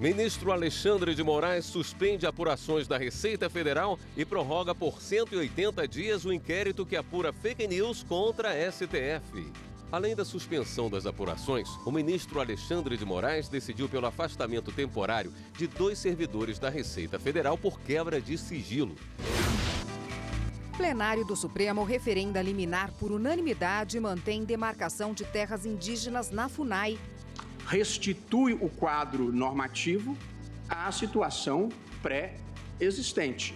Ministro Alexandre de Moraes suspende apurações da Receita Federal e prorroga por 180 dias o inquérito que apura fake news contra a STF. Além da suspensão das apurações, o ministro Alexandre de Moraes decidiu pelo afastamento temporário de 2 servidores da Receita Federal por quebra de sigilo. Plenário do Supremo referenda liminar por unanimidade e mantém demarcação de terras indígenas na FUNAI. Restitui o quadro normativo à situação pré-existente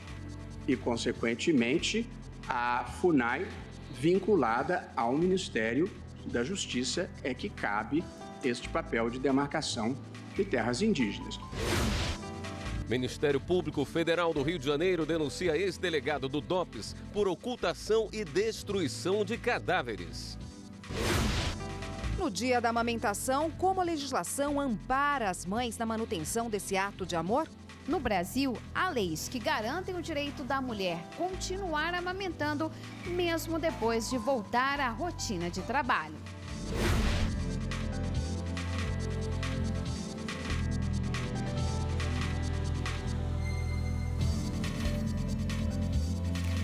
e, consequentemente, a FUNAI vinculada ao Ministério da Justiça é que cabe este papel de demarcação de terras indígenas. Ministério Público Federal do Rio de Janeiro denuncia ex-delegado do DOPS por ocultação e destruição de cadáveres. No dia da amamentação, como a legislação ampara as mães na manutenção desse ato de amor? No Brasil, há leis que garantem o direito da mulher continuar amamentando, mesmo depois de voltar à rotina de trabalho.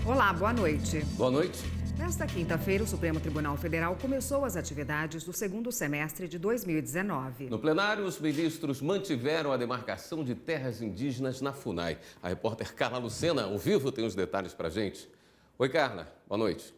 Olá, boa noite. Boa noite. Nesta quinta-feira, o Supremo Tribunal Federal começou as atividades do segundo semestre de 2019. No plenário, os ministros mantiveram a demarcação de terras indígenas na FUNAI. A repórter Carla Lucena, ao vivo, tem os detalhes pra gente. Oi, Carla. Boa noite.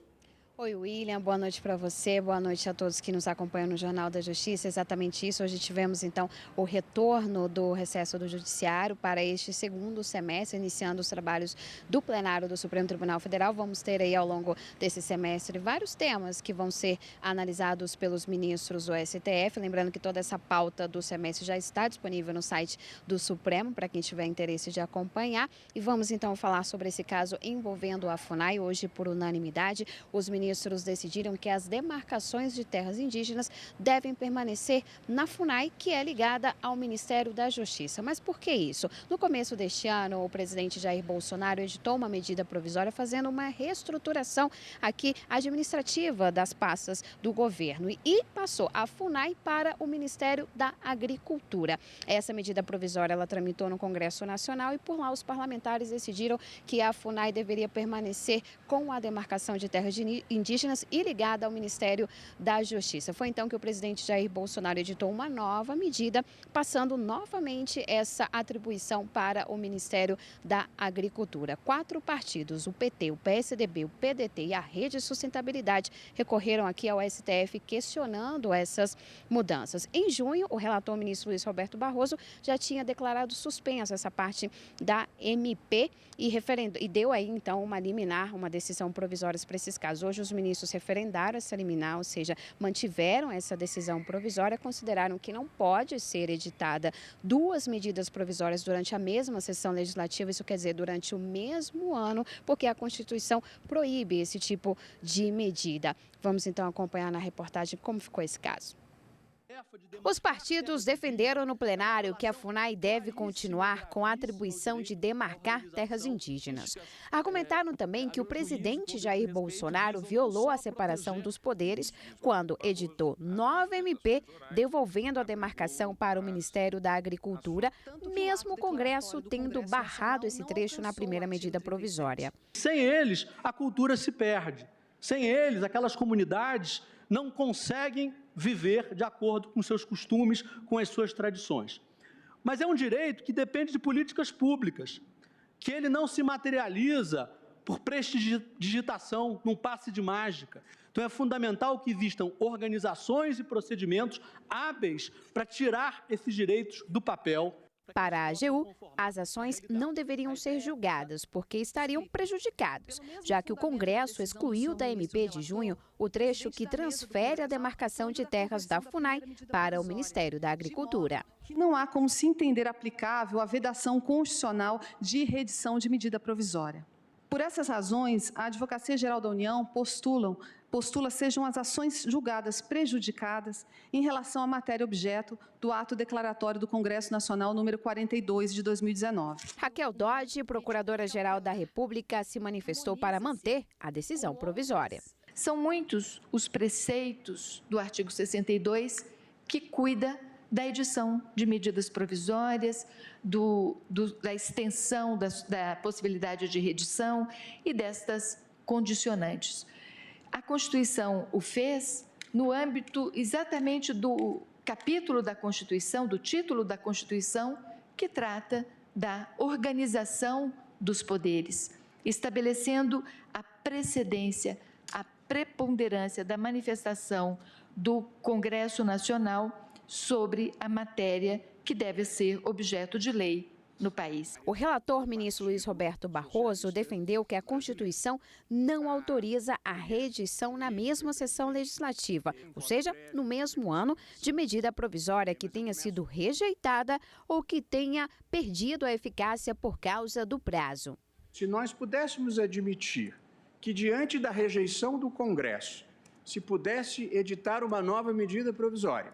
Oi, William. Boa noite para você. Boa noite a todos que nos acompanham no Jornal da Justiça. Exatamente isso. Hoje tivemos, então, o retorno do recesso do Judiciário para este segundo semestre, iniciando os trabalhos do plenário do Supremo Tribunal Federal. Vamos ter aí, ao longo desse semestre, vários temas que vão ser analisados pelos ministros do STF. Lembrando que toda essa pauta do semestre já está disponível no site do Supremo, para quem tiver interesse de acompanhar. E vamos, então, falar sobre esse caso envolvendo a FUNAI. Hoje, por unanimidade, os ministros decidiram que as demarcações de terras indígenas devem permanecer na FUNAI, que é ligada ao Ministério da Justiça. Mas por que isso? No começo deste ano, o presidente Jair Bolsonaro editou uma medida provisória fazendo uma reestruturação aqui administrativa das pastas do governo e passou a FUNAI para o Ministério da Agricultura. Essa medida provisória ela tramitou no Congresso Nacional e por lá os parlamentares decidiram que a FUNAI deveria permanecer com a demarcação de terras indígenas e ligada ao Ministério da Justiça. Foi então que o presidente Jair Bolsonaro editou uma nova medida, passando novamente essa atribuição para o Ministério da Agricultura. 4 partidos, o PT, o PSDB, o PDT e a Rede Sustentabilidade, recorreram aqui ao STF questionando essas mudanças. Em junho, o relator ministro Luiz Roberto Barroso já tinha declarado suspensa essa parte da MP e deu aí então uma liminar, uma decisão provisória para esses casos. Hoje os ministros referendaram essa liminar, ou seja, mantiveram essa decisão provisória, consideraram que não pode ser editada 2 medidas provisórias durante a mesma sessão legislativa, isso quer dizer, durante o mesmo ano, porque a Constituição proíbe esse tipo de medida. Vamos então acompanhar na reportagem como ficou esse caso. Os partidos defenderam no plenário que a FUNAI deve continuar com a atribuição de demarcar terras indígenas. Argumentaram também que o presidente Jair Bolsonaro violou a separação dos poderes quando editou nova MP, devolvendo a demarcação para o Ministério da Agricultura, mesmo o Congresso tendo barrado esse trecho na primeira medida provisória. Sem eles, a cultura se perde. Sem eles, aquelas comunidades não conseguem viver de acordo com seus costumes, com as suas tradições. Mas é um direito que depende de políticas públicas, que ele não se materializa por prestidigitação, num passe de mágica. Então é fundamental que existam organizações e procedimentos hábeis para tirar esses direitos do papel. Para a AGU, as ações não deveriam ser julgadas porque estariam prejudicados, já que o Congresso excluiu da MP de junho o trecho que transfere a demarcação de terras da FUNAI para o Ministério da Agricultura. Não há como se entender aplicável a vedação constitucional de reedição de medida provisória. Por essas razões, a Advocacia Geral da União postula sejam as ações julgadas prejudicadas em relação à matéria objeto do ato declaratório do Congresso Nacional número 42 de 2019. Raquel Dodge, procuradora-geral da República, se manifestou para manter a decisão provisória. São muitos os preceitos do artigo 62 que cuida da edição de medidas provisórias, da extensão da possibilidade de reedição e destas condicionantes. A Constituição o fez no âmbito exatamente do capítulo da Constituição, do título da Constituição, que trata da organização dos poderes, estabelecendo a precedência, a preponderância da manifestação do Congresso Nacional sobre a matéria que deve ser objeto de lei no país. O relator, ministro Luiz Roberto Barroso, defendeu que a Constituição não autoriza a reedição na mesma sessão legislativa, ou seja, no mesmo ano, de medida provisória que tenha sido rejeitada ou que tenha perdido a eficácia por causa do prazo. Se nós pudéssemos admitir que, diante da rejeição do Congresso, se pudesse editar uma nova medida provisória,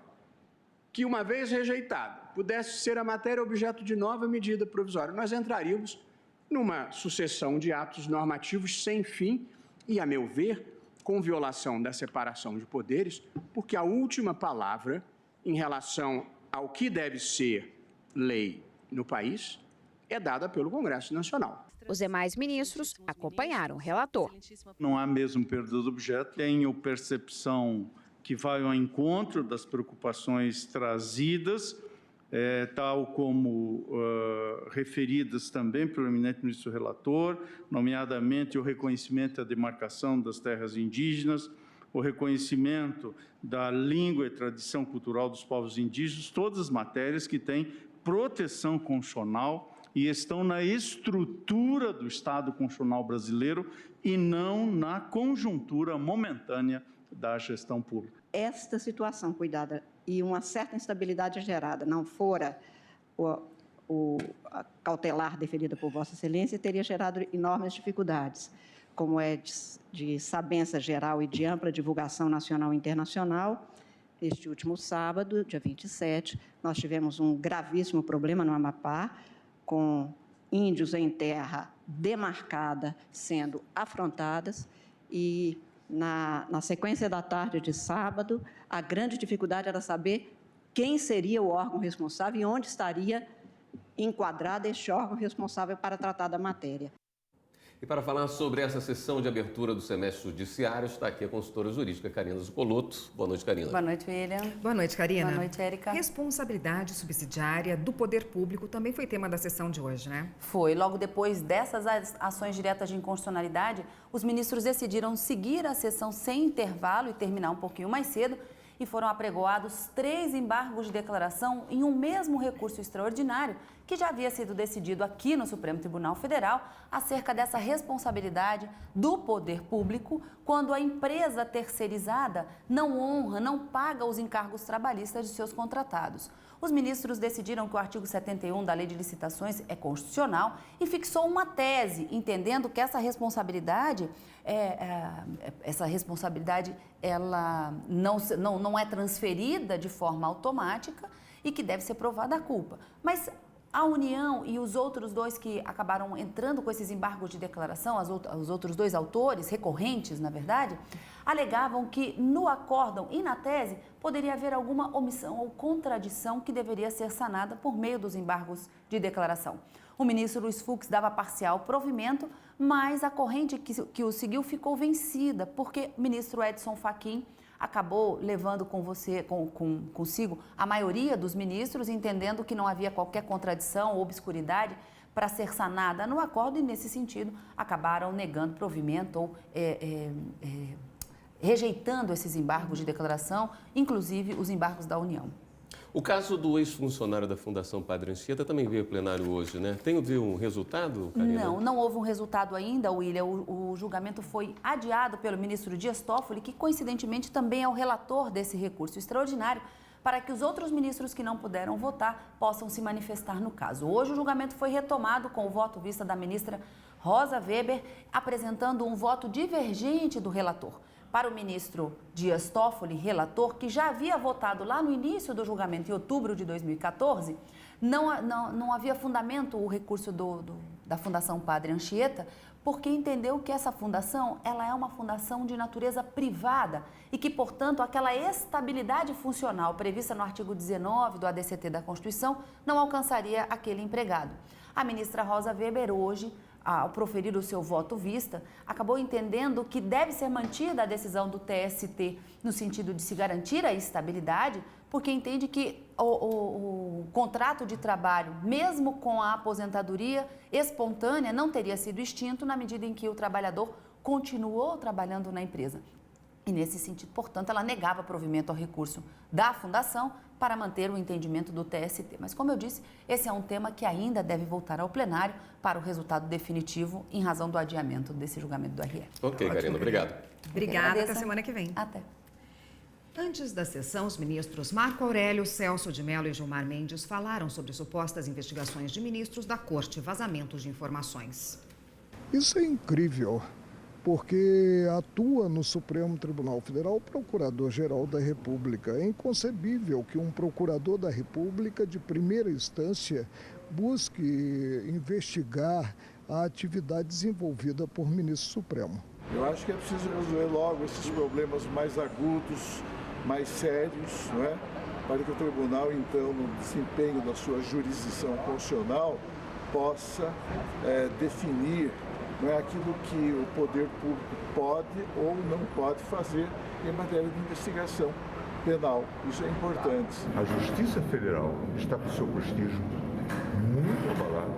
que, uma vez rejeitada, pudesse ser a matéria objeto de nova medida provisória, nós entraríamos numa sucessão de atos normativos sem fim e, a meu ver, com violação da separação de poderes, porque a última palavra em relação ao que deve ser lei no país é dada pelo Congresso Nacional. Os demais ministros acompanharam o relator. Não há mesmo perda do objeto, tenho percepção que vai ao encontro das preocupações trazidas, tal como referidas também pelo eminente ministro relator, nomeadamente o reconhecimento da demarcação das terras indígenas, o reconhecimento da língua e tradição cultural dos povos indígenas, todas as matérias que têm proteção constitucional e estão na estrutura do Estado constitucional brasileiro e não na conjuntura momentânea da gestão pública. Esta situação cuidada e uma certa instabilidade gerada não fora a cautelar deferida por Vossa Excelência, teria gerado enormes dificuldades, como é de sabença geral e de ampla divulgação nacional e internacional. Este último sábado, dia 27, nós tivemos um gravíssimo problema no Amapá, com índios em terra demarcada sendo afrontadas e, na sequência da tarde de sábado, a grande dificuldade era saber quem seria o órgão responsável e onde estaria enquadrado este órgão responsável para tratar da matéria. E para falar sobre essa sessão de abertura do semestre judiciário, está aqui a consultora jurídica Karina Zucolotto. Boa noite, Karina. Boa noite, William. Boa noite, Karina. Boa noite, Érica. Responsabilidade subsidiária do poder público também foi tema da sessão de hoje, né? Foi. Logo depois dessas ações diretas de inconstitucionalidade, os ministros decidiram seguir a sessão sem intervalo e terminar um pouquinho mais cedo, e foram apregoados 3 embargos de declaração em um mesmo recurso extraordinário que já havia sido decidido aqui no Supremo Tribunal Federal acerca dessa responsabilidade do poder público quando a empresa terceirizada não honra, não paga os encargos trabalhistas de seus contratados. Os ministros decidiram que o artigo 71 da Lei de Licitações é constitucional e fixou uma tese, entendendo que essa responsabilidade ela não é transferida de forma automática e que deve ser provada a culpa. Mas a União e os outros 2 que acabaram entrando com esses embargos de declaração, os outros 2 autores, recorrentes, na verdade, alegavam que no acórdão e na tese poderia haver alguma omissão ou contradição que deveria ser sanada por meio dos embargos de declaração. O ministro Luiz Fux dava parcial provimento, mas a corrente que o seguiu ficou vencida, porque o ministro Edson Fachin acabou levando consigo a maioria dos ministros, entendendo que não havia qualquer contradição ou obscuridade para ser sanada no acordo e, nesse sentido, acabaram negando provimento ou rejeitando esses embargos de declaração, inclusive os embargos da União. O caso do ex-funcionário da Fundação Padre Anchieta também veio ao plenário hoje, né? Tem um resultado, Karina? Não houve um resultado ainda, William. O julgamento foi adiado pelo ministro Dias Toffoli, que coincidentemente também é o relator desse recurso extraordinário, para que os outros ministros que não puderam votar possam se manifestar no caso. Hoje o julgamento foi retomado com o voto vista da ministra Rosa Weber, apresentando um voto divergente do relator. Para o ministro Dias Toffoli, relator, que já havia votado lá no início do julgamento, em outubro de 2014, não havia fundamento o recurso da Fundação Padre Anchieta, porque entendeu que essa fundação ela é uma fundação de natureza privada e que, portanto, aquela estabilidade funcional prevista no artigo 19 do ADCT da Constituição não alcançaria aquele empregado. A ministra Rosa Weber, hoje, ao proferir o seu voto vista, acabou entendendo que deve ser mantida a decisão do TST no sentido de se garantir a estabilidade, porque entende que o contrato de trabalho, mesmo com a aposentadoria espontânea, não teria sido extinto na medida em que o trabalhador continuou trabalhando na empresa. E nesse sentido, portanto, ela negava provimento ao recurso da Fundação para manter o entendimento do TST. Mas, como eu disse, esse é um tema que ainda deve voltar ao plenário para o resultado definitivo em razão do adiamento desse julgamento do RF. Ok, Karina, obrigado. Obrigada, até semana que vem. Até. Antes da sessão, os ministros Marco Aurélio, Celso de Mello e Gilmar Mendes falaram sobre supostas investigações de ministros da Corte e vazamentos de informações. Isso é incrível, porque atua no Supremo Tribunal Federal o Procurador-Geral da República. É inconcebível que um procurador da República de primeira instância busque investigar a atividade desenvolvida por ministro supremo. Eu acho que é preciso resolver logo esses problemas mais agudos, mais sérios, não é? Para que o tribunal, então, no desempenho da sua jurisdição constitucional, possa definir, não é, aquilo que o poder público pode ou não pode fazer em matéria de investigação penal. Isso é importante. A Justiça Federal está com o seu prestígio muito abalado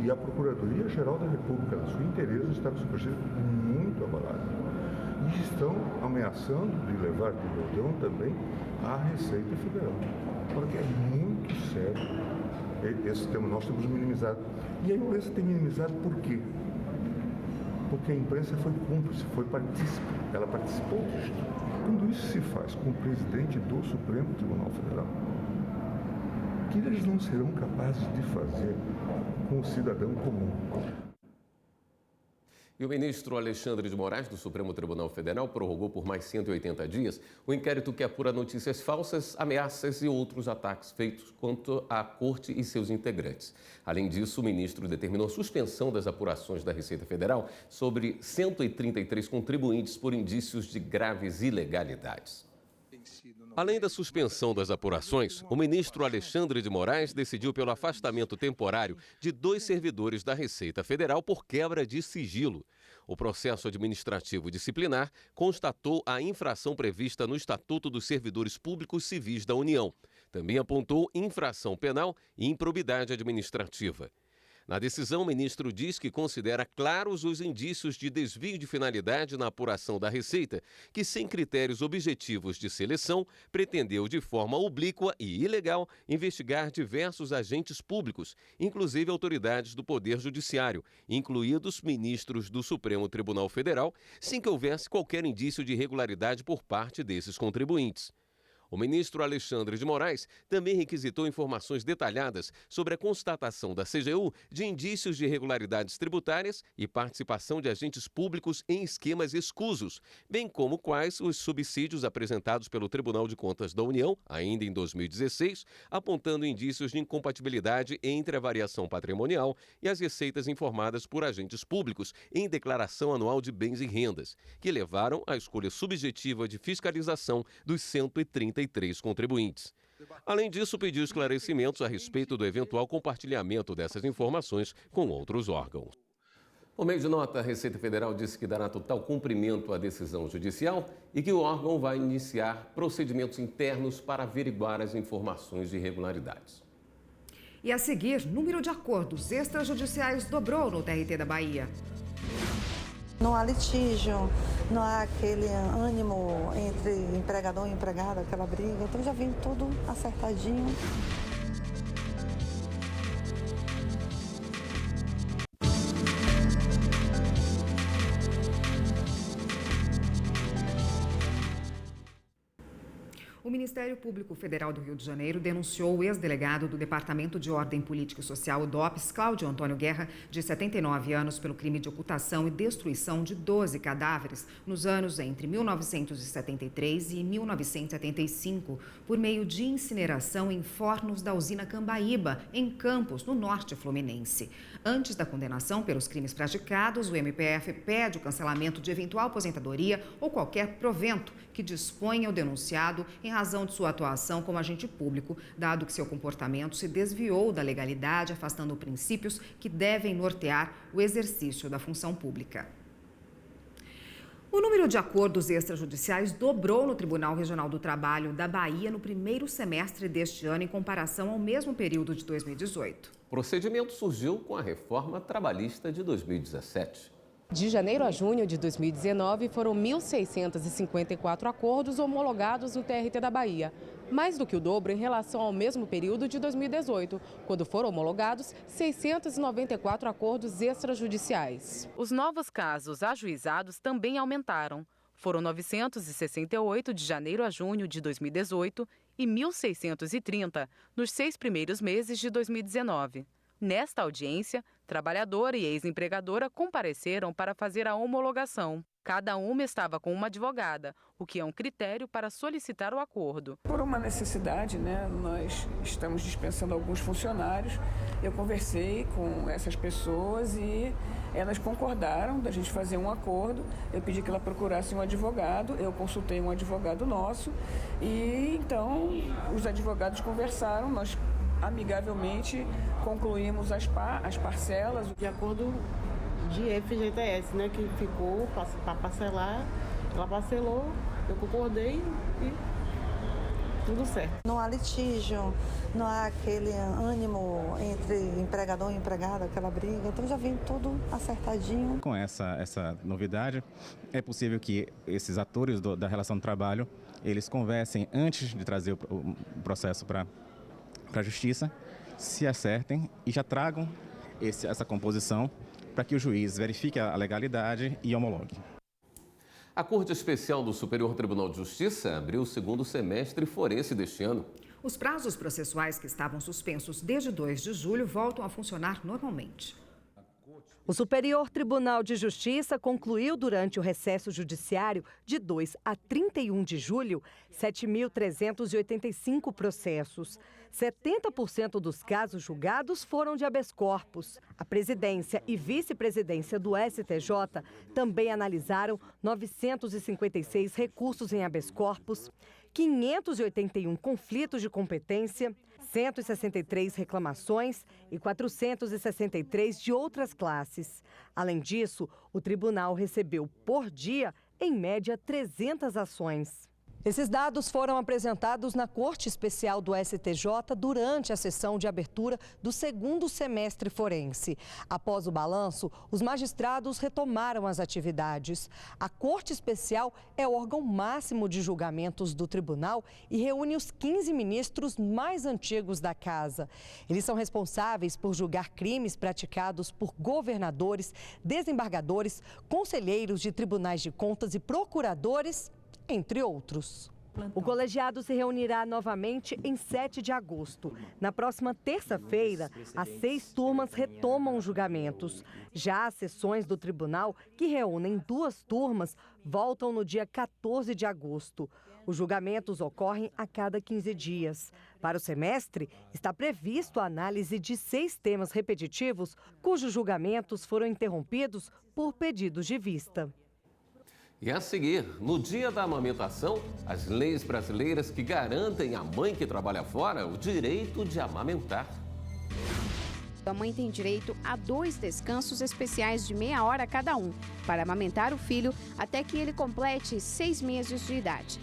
e a Procuradoria-Geral da República, na sua inteireza, está com o seu prestígio muito abalado. E estão ameaçando de levar de bordão também a Receita Federal. Porque é muito sério esse tema. Nós temos minimizado. E a imprensa tem minimizado por quê? Porque a imprensa foi cúmplice, foi partícipe, ela participou disso. Quando isso se faz com o presidente do Supremo Tribunal Federal, que eles não serão capazes de fazer com o cidadão comum. E o ministro Alexandre de Moraes, do Supremo Tribunal Federal, prorrogou por mais 180 dias o inquérito que apura notícias falsas, ameaças e outros ataques feitos contra a Corte e seus integrantes. Além disso, o ministro determinou suspensão das apurações da Receita Federal sobre 133 contribuintes por indícios de graves ilegalidades. Além da suspensão das apurações, o ministro Alexandre de Moraes decidiu pelo afastamento temporário de 2 servidores da Receita Federal por quebra de sigilo. O processo administrativo disciplinar constatou a infração prevista no Estatuto dos Servidores Públicos Civis da União. Também apontou infração penal e improbidade administrativa. Na decisão, o ministro diz que considera claros os indícios de desvio de finalidade na apuração da Receita, que, sem critérios objetivos de seleção, pretendeu de forma oblíqua e ilegal investigar diversos agentes públicos, inclusive autoridades do Poder Judiciário, incluídos ministros do Supremo Tribunal Federal, sem que houvesse qualquer indício de irregularidade por parte desses contribuintes. O ministro Alexandre de Moraes também requisitou informações detalhadas sobre a constatação da CGU de indícios de irregularidades tributárias e participação de agentes públicos em esquemas escusos, bem como quais os subsídios apresentados pelo Tribunal de Contas da União, ainda em 2016, apontando indícios de incompatibilidade entre a variação patrimonial e as receitas informadas por agentes públicos em declaração anual de bens e rendas, que levaram à escolha subjetiva de fiscalização dos 133 contribuintes. Além disso, pediu esclarecimentos a respeito do eventual compartilhamento dessas informações com outros órgãos. Por meio de nota, a Receita Federal disse que dará total cumprimento à decisão judicial e que o órgão vai iniciar procedimentos internos para averiguar as informações de irregularidades. E a seguir, número de acordos extrajudiciais dobrou no TRT da Bahia. Não há litígio, não há aquele ânimo entre empregador e empregado, aquela briga. Então já vem tudo acertadinho. O Ministério Público Federal do Rio de Janeiro denunciou o ex-delegado do Departamento de Ordem Política e Social, o DOPS, Cláudio Antônio Guerra, de 79 anos, pelo crime de ocultação e destruição de 12 cadáveres nos anos entre 1973 e 1975, por meio de incineração em fornos da usina Cambaíba, em Campos, no norte fluminense. Antes da condenação pelos crimes praticados, o MPF pede o cancelamento de eventual aposentadoria ou qualquer provento que disponha o denunciado em razão de sua atuação como agente público, dado que seu comportamento se desviou da legalidade, afastando princípios que devem nortear o exercício da função pública. O número de acordos extrajudiciais dobrou no Tribunal Regional do Trabalho da Bahia no primeiro semestre deste ano em comparação ao mesmo período de 2018. O procedimento surgiu com a reforma trabalhista de 2017. De janeiro a junho de 2019, foram 1.654 acordos homologados no TRT da Bahia, mais do que o dobro em relação ao mesmo período de 2018, quando foram homologados 694 acordos extrajudiciais. Os novos casos ajuizados também aumentaram. Foram 968 de janeiro a junho de 2018 e 1.630 nos 6 primeiros meses de 2019. Nesta audiência, trabalhadora e ex-empregadora compareceram para fazer a homologação. Cada uma estava com uma advogada, o que é um critério para solicitar o acordo. Por uma necessidade, nós estamos dispensando alguns funcionários. Eu conversei com essas pessoas e elas concordaram da gente fazer um acordo. Eu pedi que ela procurasse um advogado, eu consultei um advogado nosso e então os advogados conversaram, nós amigavelmente concluímos as parcelas. De acordo de FGTS, que ficou para parcelar, ela parcelou, eu concordei e tudo certo. Não há litígio, não há aquele ânimo entre empregador e empregada, aquela briga, então já vem tudo acertadinho. Com essa novidade, é possível que esses atores da relação do trabalho, eles conversem antes de trazer o processo para a Justiça, se acertem e já tragam essa composição para que o juiz verifique a legalidade e homologue. A Corte Especial do Superior Tribunal de Justiça abriu o segundo semestre forense deste ano. Os prazos processuais que estavam suspensos desde 2 de julho voltam a funcionar normalmente. O Superior Tribunal de Justiça concluiu durante o recesso judiciário de 2 a 31 de julho 7.385 processos. 70% dos casos julgados foram de habeas corpus. A presidência e vice-presidência do STJ também analisaram 956 recursos em habeas corpus, 581 conflitos de competência, 163 reclamações e 463 de outras classes. Além disso, o tribunal recebeu por dia, em média, 300 ações. Esses dados foram apresentados na Corte Especial do STJ durante a sessão de abertura do segundo semestre forense. Após o balanço, os magistrados retomaram as atividades. A Corte Especial é o órgão máximo de julgamentos do tribunal e reúne os 15 ministros mais antigos da casa. Eles são responsáveis por julgar crimes praticados por governadores, desembargadores, conselheiros de tribunais de contas e procuradores, entre outros. O colegiado se reunirá novamente em 7 de agosto. Na próxima terça-feira, as 6 turmas retomam os julgamentos. Já as sessões do tribunal, que reúnem 2 turmas, voltam no dia 14 de agosto. Os julgamentos ocorrem a cada 15 dias. Para o semestre, está previsto a análise de 6 temas repetitivos, cujos julgamentos foram interrompidos por pedidos de vista. E a seguir, no dia da amamentação, as leis brasileiras que garantem à mãe que trabalha fora o direito de amamentar. A mãe tem direito a 2 descansos especiais de meia hora cada um, para amamentar o filho até que ele complete 6 meses de idade.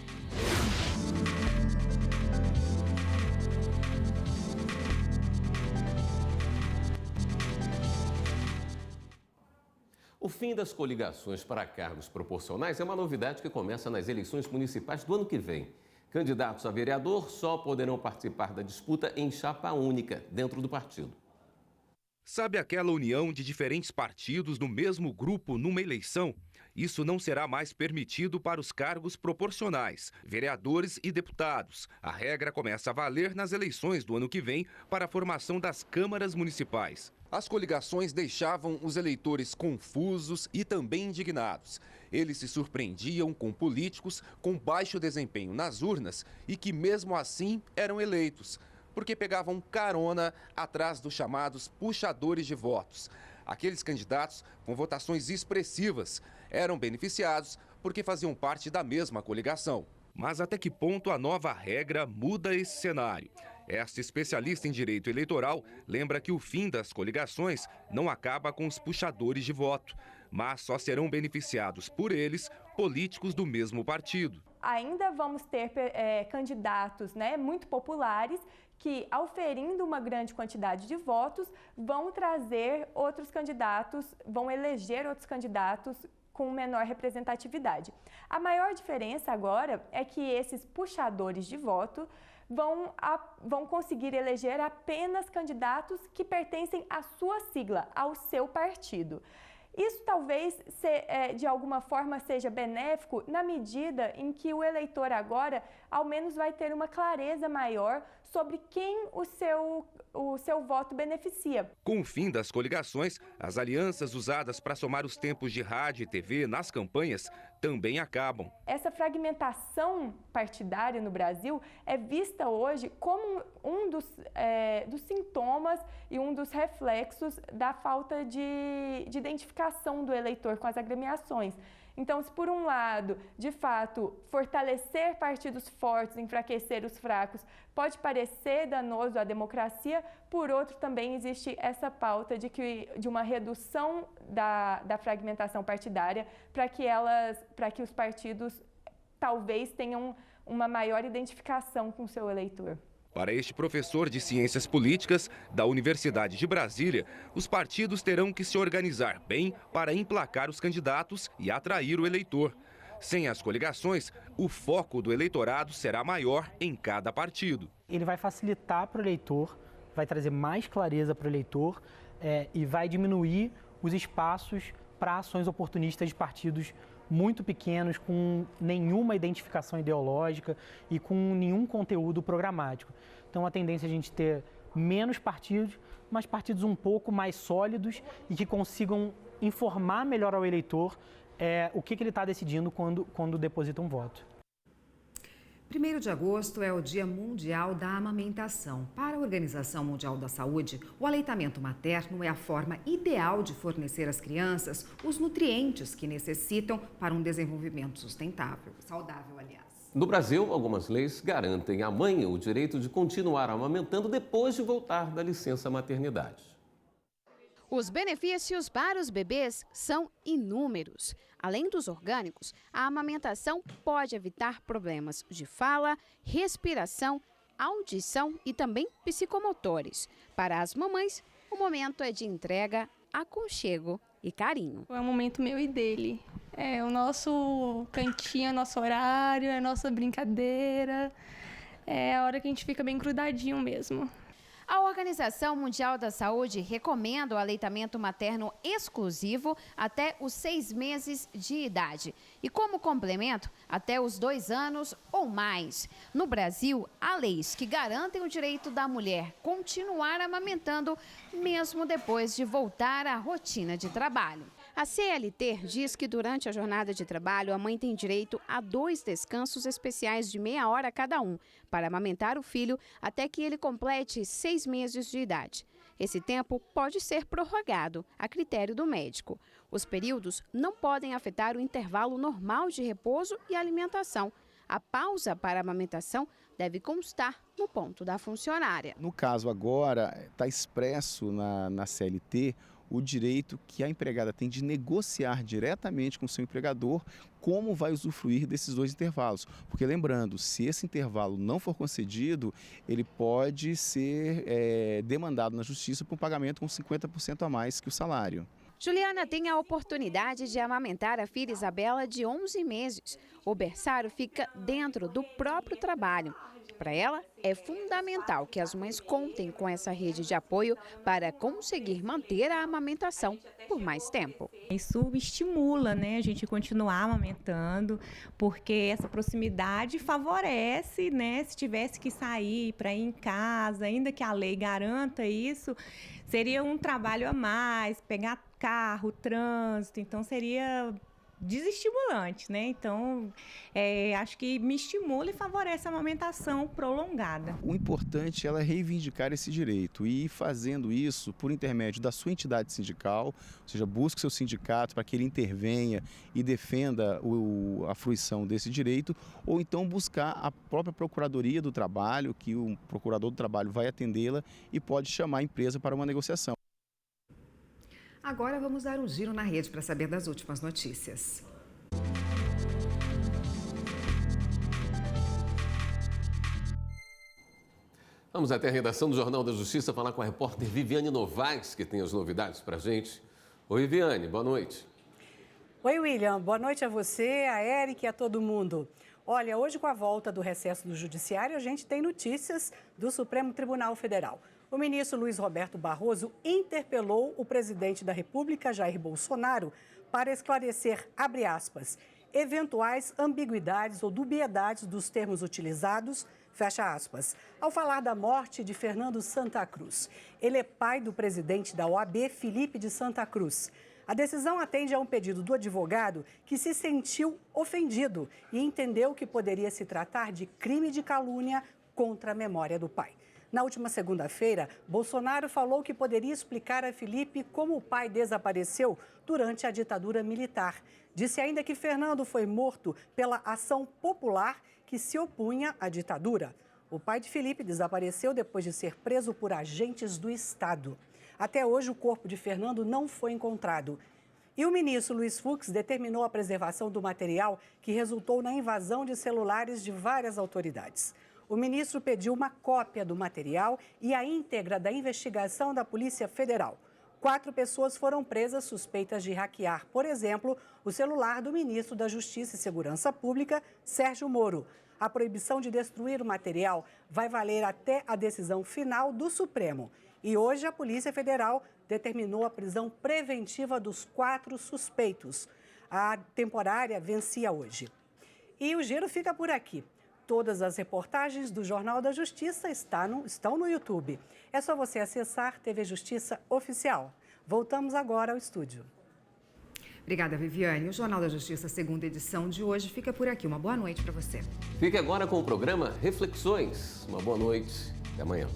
O fim das coligações para cargos proporcionais é uma novidade que começa nas eleições municipais do ano que vem. Candidatos a vereador só poderão participar da disputa em chapa única dentro do partido. Sabe aquela união de diferentes partidos no mesmo grupo numa eleição? Isso não será mais permitido para os cargos proporcionais, vereadores e deputados. A regra começa a valer nas eleições do ano que vem para a formação das câmaras municipais. As coligações deixavam os eleitores confusos e também indignados. Eles se surpreendiam com políticos com baixo desempenho nas urnas e que mesmo assim eram eleitos, porque pegavam carona atrás dos chamados puxadores de votos. Aqueles candidatos com votações expressivas eram beneficiados porque faziam parte da mesma coligação. Mas até que ponto a nova regra muda esse cenário? Esta especialista em direito eleitoral lembra que o fim das coligações não acaba com os puxadores de voto, mas só serão beneficiados por eles políticos do mesmo partido. Ainda vamos ter candidatos, muito populares que, auferindo uma grande quantidade de votos, vão trazer outros candidatos, vão eleger outros candidatos com menor representatividade. A maior diferença agora é que esses puxadores de voto vão conseguir eleger apenas candidatos que pertencem à sua sigla, ao seu partido. Isso talvez, de alguma forma, seja benéfico na medida em que o eleitor agora, ao menos, vai ter uma clareza maior sobre quem o seu voto beneficia. Com o fim das coligações, as alianças usadas para somar os tempos de rádio e TV nas campanhas também acabam. Essa fragmentação partidária no Brasil é vista hoje como um dos sintomas e um dos reflexos da falta de identificação do eleitor com as agremiações. Então, se por um lado, de fato, fortalecer partidos fortes, enfraquecer os fracos, pode parecer danoso à democracia, por outro também existe essa pauta de uma redução da fragmentação partidária para que os partidos talvez tenham uma maior identificação com o seu eleitor. Para este professor de Ciências Políticas da Universidade de Brasília, os partidos terão que se organizar bem para emplacar os candidatos e atrair o eleitor. Sem as coligações, o foco do eleitorado será maior em cada partido. Ele vai facilitar para o eleitor, vai trazer mais clareza para o eleitor e vai diminuir os espaços para ações oportunistas de partidos muito pequenos, com nenhuma identificação ideológica e com nenhum conteúdo programático. Então, a tendência é a gente ter menos partidos, mas partidos um pouco mais sólidos e que consigam informar melhor ao eleitor o que ele está decidindo quando deposita um voto. 1º de agosto é o Dia Mundial da Amamentação. Para a Organização Mundial da Saúde, o aleitamento materno é a forma ideal de fornecer às crianças os nutrientes que necessitam para um desenvolvimento saudável, aliás. No Brasil, algumas leis garantem à mãe o direito de continuar amamentando depois de voltar da licença maternidade. Os benefícios para os bebês são inúmeros. Além dos orgânicos, a amamentação pode evitar problemas de fala, respiração, audição e também psicomotores. Para as mamães, o momento é de entrega, aconchego e carinho. É o momento meu e dele. É o nosso cantinho, é nosso horário, é a nossa brincadeira. É a hora que a gente fica bem grudadinho mesmo. A Organização Mundial da Saúde recomenda o aleitamento materno exclusivo até os 6 meses de idade e, como complemento, até os 2 anos ou mais. No Brasil, há leis que garantem o direito da mulher continuar amamentando mesmo depois de voltar à rotina de trabalho. A CLT diz que durante a jornada de trabalho, a mãe tem direito a 2 descansos especiais de meia hora cada um, para amamentar o filho até que ele complete 6 meses de idade. Esse tempo pode ser prorrogado, a critério do médico. Os períodos não podem afetar o intervalo normal de repouso e alimentação. A pausa para a amamentação deve constar no ponto da funcionária. No caso agora, está expresso na CLT o direito que a empregada tem de negociar diretamente com o seu empregador como vai usufruir desses 2 intervalos. Porque lembrando, se esse intervalo não for concedido, ele pode ser demandado na justiça por um pagamento com 50% a mais que o salário. Juliana tem a oportunidade de amamentar a filha Isabela de 11 meses. O berçário fica dentro do próprio trabalho. Para ela, é fundamental que as mães contem com essa rede de apoio para conseguir manter a amamentação por mais tempo. Isso estimula, né, a gente continuar amamentando, porque essa proximidade favorece, né, se tivesse que sair para ir em casa, ainda que a lei garanta isso, seria um trabalho a mais, pegar carro, trânsito, então seria desestimulante, né? Então, acho que me estimula e favorece a amamentação prolongada. O importante é reivindicar esse direito e fazendo isso por intermédio da sua entidade sindical, ou seja, busque seu sindicato para que ele intervenha e defenda a fruição desse direito, ou então buscar a própria Procuradoria do Trabalho, que o procurador do trabalho vai atendê-la e pode chamar a empresa para uma negociação. Agora vamos dar um giro na rede para saber das últimas notícias. Vamos até a redação do Jornal da Justiça falar com a repórter Viviane Novaes, que tem as novidades para a gente. Oi, Viviane, boa noite. Oi, William, boa noite a você, a Eric e a todo mundo. Olha, hoje com a volta do recesso do Judiciário, a gente tem notícias do Supremo Tribunal Federal. O ministro Luiz Roberto Barroso interpelou o presidente da República, Jair Bolsonaro, para esclarecer, abre aspas, eventuais ambiguidades ou dubiedades dos termos utilizados, fecha aspas, ao falar da morte de Fernando Santa Cruz. Ele é pai do presidente da OAB, Felipe de Santa Cruz. A decisão atende a um pedido do advogado que se sentiu ofendido e entendeu que poderia se tratar de crime de calúnia contra a memória do pai. Na última segunda-feira, Bolsonaro falou que poderia explicar a Felipe como o pai desapareceu durante a ditadura militar. Disse ainda que Fernando foi morto pela ação popular que se opunha à ditadura. O pai de Felipe desapareceu depois de ser preso por agentes do Estado. Até hoje, o corpo de Fernando não foi encontrado. E o ministro Luiz Fux determinou a preservação do material que resultou na invasão de celulares de várias autoridades. O ministro pediu uma cópia do material e a íntegra da investigação da Polícia Federal. 4 pessoas foram presas suspeitas de hackear, por exemplo, o celular do ministro da Justiça e Segurança Pública, Sérgio Moro. A proibição de destruir o material vai valer até a decisão final do Supremo. E hoje a Polícia Federal determinou a prisão preventiva dos 4 suspeitos. A temporária vencia hoje. E o giro fica por aqui. Todas as reportagens do Jornal da Justiça estão no YouTube. É só você acessar TV Justiça Oficial. Voltamos agora ao estúdio. Obrigada, Viviane. O Jornal da Justiça, segunda edição de hoje, fica por aqui. Uma boa noite para você. Fique agora com o programa Reflexões. Uma boa noite. Até amanhã.